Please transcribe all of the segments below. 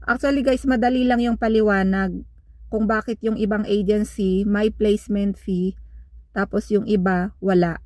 Actually guys, madali lang yung paliwanag kung bakit yung ibang agency may placement fee tapos yung iba wala.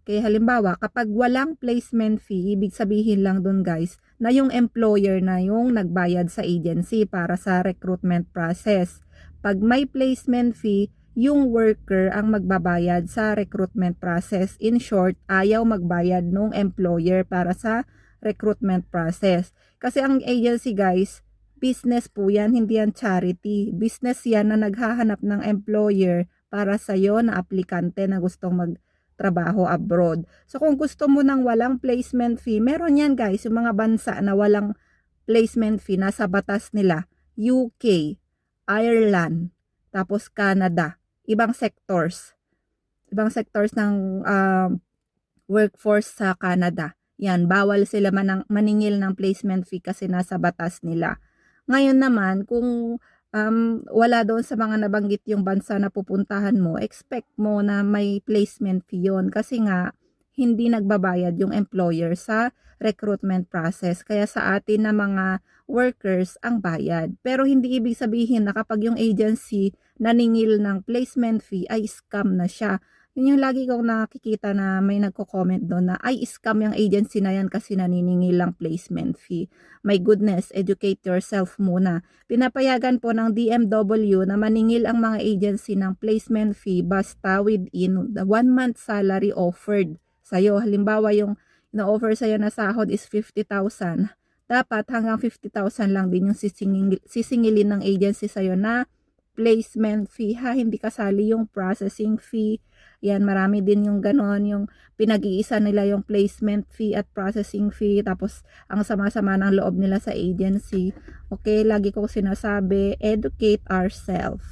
Kaya halimbawa, kapag walang placement fee, ibig sabihin lang dun guys, na yung employer na yung nagbayad sa agency para sa recruitment process. Pag may placement fee, yung worker ang magbabayad sa recruitment process. In short, ayaw magbayad nung employer para sa recruitment process. Kasi ang agency guys, business po yan, hindi yan charity. Business yan na naghahanap ng employer para sa'yo na aplikante na gustong trabaho abroad. So kung gusto mo ng walang placement fee, meron yan guys, yung mga bansa na walang placement fee, nasa batas nila, UK, Ireland, tapos Canada, ibang sectors ng workforce sa Canada. Yan, bawal sila maningil ng placement fee kasi nasa batas nila. Ngayon naman, kung wala doon sa mga nabanggit yung bansa na pupuntahan mo, expect mo na may placement fee yun kasi nga hindi nagbabayad yung employer sa recruitment process. Kaya sa atin na mga workers ang bayad. Pero hindi ibig sabihin na kapag yung agency naningil ng placement fee ay scam na siya. Yun yung lagi kong nakikita na may nagko-comment doon na ay scam yung agency na yan kasi naniningil lang placement fee. My goodness, educate yourself muna. Pinapayagan po ng DMW na maningil ang mga agency ng placement fee basta within the 1 month salary offered sa'yo. Halimbawa yung ino-offer sa'yo na sahod is 50,000. Dapat hanggang 50,000 lang din yung sisingilin ng agency sa'yo na placement fee ha, hindi kasali yung processing fee. Yan, marami din yung ganon, yung pinag-iisa nila yung placement fee at processing fee, tapos ang sama-sama ng loob nila sa agency. Okay, lagi kong sinasabi, educate ourselves.